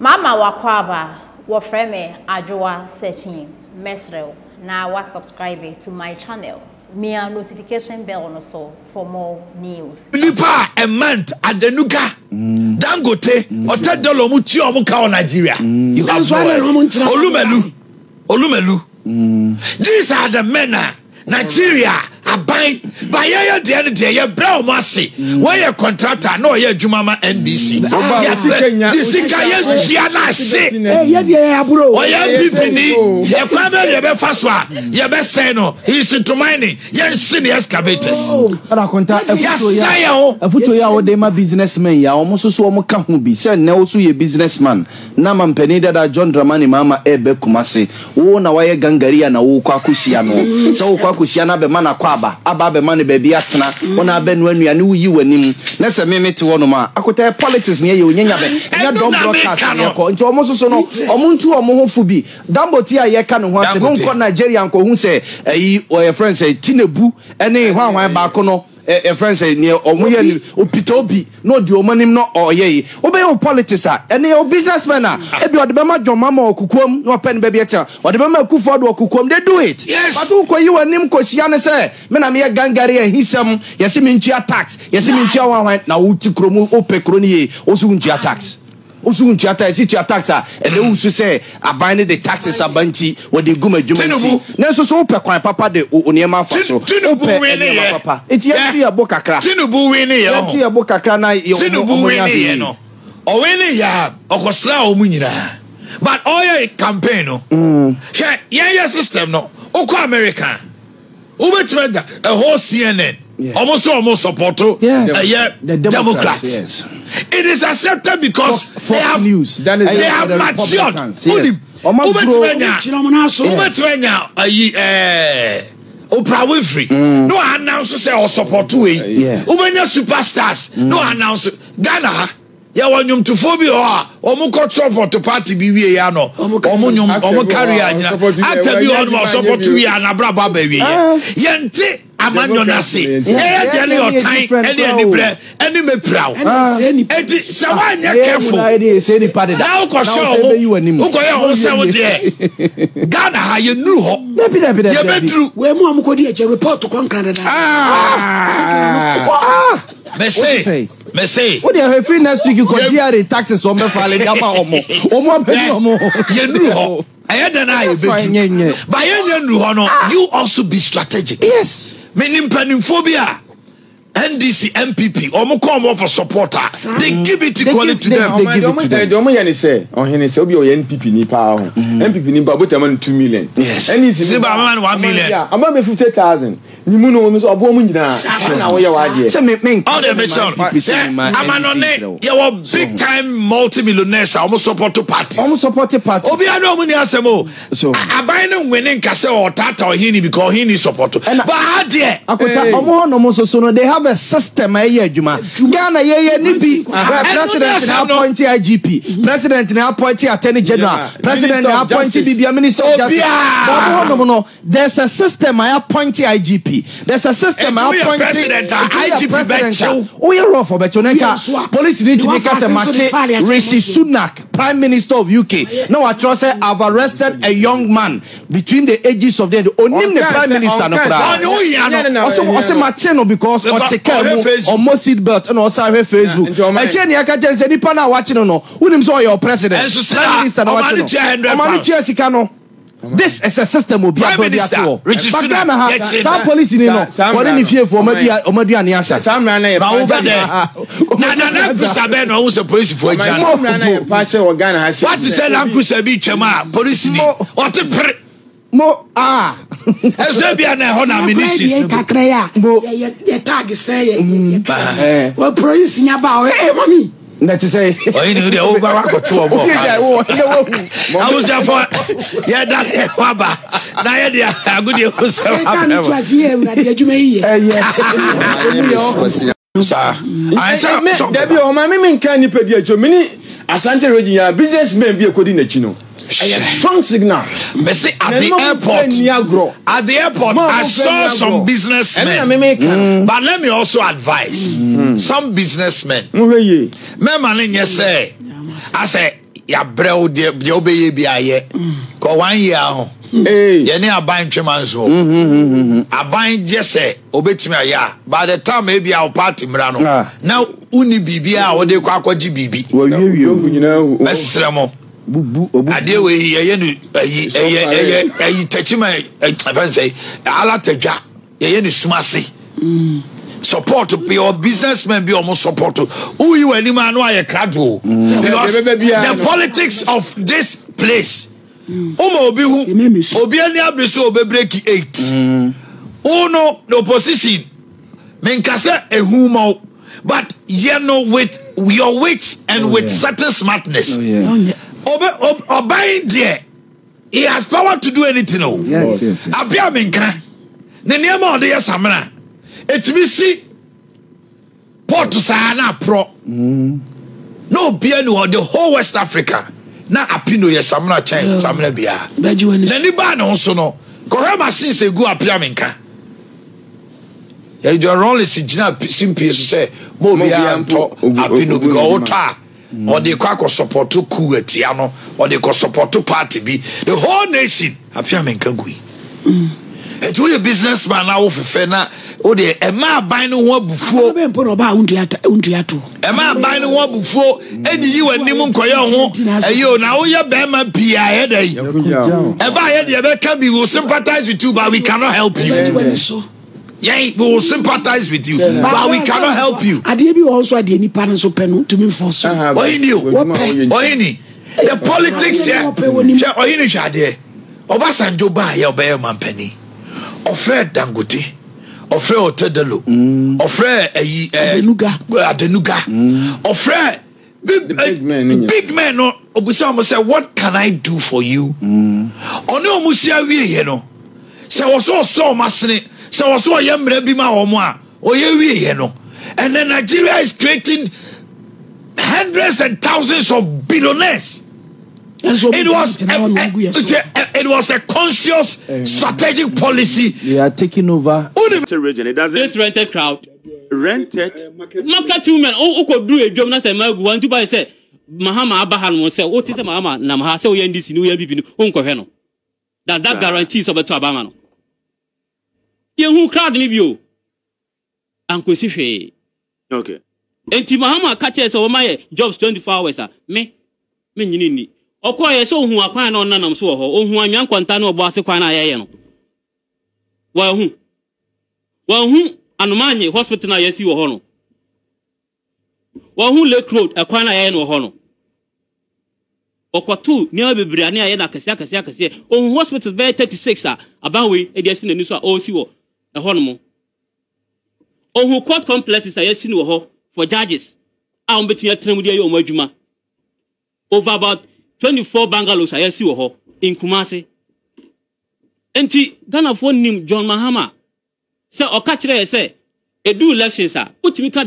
Mama wakwaba wa frame Addo searching mesrel na wa subscribe to my channel. Mia notification bell on so for more news. Lipa a month at the Nuka Dangote or $10 muti omuka on Nigeria. You have Olumelu. These are the men Nigeria are buying by the other day, your brow mercy. Why your contractor? No, your Jumama NDC. This is Gianna say, or your people, your family, your Faswa, your best seno, he's into mining, your senior excavators. A photo ya de my businessman, ya almost so Mokahubi, send no so ye businessman. Naman Penida da John Dramani Mama Ebe Kumasi, oh, na waya gangaria na Kwakusiano, so Kwakusiana be mana kwaba, ababe money baby atna, ona ben when we knew you and him. Nessa meme to one ma, I could tell politics near you, Yabe, and don't broadcast into almost so no, Omuntu or Mohofubi, Dambotia Yakan, once a home Nigerian who say, or a friend say, Tinebu, and a one bacono. A friend say near Omuyan Opitobi, no do manim no or ye. Obey your politics, and your businessmen are. If you are the Bama John Mama or Kukum, no pen baby, or the Bama Kuford or Kukum, they do it. Yes, but who you and him Kosiana say, Menamia Gangari and Hisam, Yasiminchia tax, Yasiminchia, now Utikromu, Opekroni, Osunchia tax. Usunchata is it your taxa, and they also say, I bind the taxes are banty when they go my Jumanji. Nelson so papa de Uniama Faso. Papa. It's yet a boca crack. Tinubu winnie, a boca crana, Tinubu winnie, no. Or winnie ya, or Cosla Munina. But all your campaign, yeah, system, no. Oko American. Ubetrega, a whole CNN. Almost support the Democrats. Yes. It is accepted because they have matured. Oprah Winfrey. No announce say or support to it. Ubenya superstars. No announce Ghana. Ya wanyum to phobia or muko support to party be ya no. Omo carry anya. After be on support to ya na braba baby. Yente amanyo na se. Ya tell your time any bread any me proud. Enti sawanya careful. Now ko show who go ya who say wo there. Ghana ha you knew ho. Ya be true. We mu amukodi e report to Canada. Me say. What do you have free next week? You could hear the taxes on the file. You knew ho. I had an eye. But you also be strategic. Yes. Meaning phobia. NDC MPP or for supporter. They give it equally to them. They say, oh, he say, be NPP ni power. NPP ni power, but I'm 2 million. Yes. NDC ni power 1 million. Yeah, I'm about 50,000. Ni muno so abo mu nyina. Na wo ye wade. Say me all the mention. I'm on it. You are big time multi-millionaires. Almost support to parties. Almost support to parties. Obi ano mu ni asemo. So I buy no winning kase or tata or hini because he needs support. But how there? Akota omo no mo so no they have a system Juma. Ghana ye nibi. President now appointed IGP. President now appointed Attorney General. President now appointed BBI Minister of Justice. No. There's a system I appointed IGP. There's a system I appointed President IGP. Oh, you're rough for Bechoneka. Police need to make us a match. Rishi Sunak, Prime Minister of UK. Now I trust I've arrested a young man between the ages of the only the Prime Minister. Also Macheno because almost seat belt and also her Facebook. I change the Akajan said if I'm watching no. Who him saw your president? Prime Minister this is a system will be a body at all. Some police in no. What in fear for maybe Omadia Niasa. Some ran a no who's a police for example. What is a Lankusa beach police what a Mo as there be an honor ministry. Tag say well police in about mommy. Let's say, oh, you know, the old Baraka to a walk. I was there for yeah, that's Waba. Now, I good you I said, Debbie, or my men can you pay your Germany? Asante Regina, businessmen be a codinachino. A strong signal. At the airport, I saw some businessmen. But let me also advise some businessmen. Say, I say, ya brɛw de obeye bi aye ko 1 year ho ye ne aban twema nso aban jese obetimi aya by the time e bia o party mra no na uni bibia wo de kwa akwaji bibi mesremo ade we ye no ayi tachima even say ala tadwa ye ne sumase support your businessmen be almost support who you any man no aye krado because the politics of this place obi ani abreso obi break 8 uno the opposition menkasa ehuma but you know with your wits and with certain smartness obi there he has power to do anything yes abia menka ne niam ode yesamna etimi si port sana pro no bia no the whole West Africa na apino yesamna chen samna bia na ni ba no so no ko ma since egu apia menka ya jo roll is gina simple so say mo bia nto apino go ota or they kwa support to coup etia no or they ko support to party bi the whole nation apia menka gui et we businessman na wo fefe na o de e ma ban no ho abufuo be mpo no ba untuato e ma ban no ho abufuo ejiyi wanim nkoye ho ayo na wo ye be ma bia he dai e ba ye de be can be will sympathize with you but we cannot help you. Yeah, we will sympathize with you but we cannot help you. Ade bi also ade ni pa no so pe no to me force oyini the politics here oyini shade Obasanjo ba ye obey mampani Ofred Dangote, Ofred Otedelo, Ofred Adenuga, Ofred big man no Obusama say what can I do for you? Ono musia wie ye no. Say so masne, say so yemre bi ma omo a, oye wie ye no. And then Nigeria is creating hundreds and thousands of billionaires. It was a conscious strategic policy. They are taking over the region. It doesn't. This rented crowd. Rented. Market 2 men. Oh, could do a job. Not say my one to buy. Say Mahama Abahan will say, "What is a Mahama? Namha say we this new year people unko heno." Does that guarantees of a Tabamano? You who crowd ni bio. Uncle Sife. Okay. Enti Mahama catches over my jobs 24 hours. Me nyini. Okoye so hu akwan na onanam so ho ohu anwan kwanta na obo ase kwan na ayeye no wa hu Anumanye hospital na yesi wo ho no wa hu Lake Road akwan na ayeye no ho no okotu ni abebre na aye na kase ohu hospital be 36 abanwe e de asi nani so a o si wo e ho no mo ohu court complexes ayesi no ho for judges a on betumi atremu de aye o madwuma over about 24 bungalows I see in Kumasi. Enti Ghana for nim John Mahama. Say or catch say e do elections utimi ka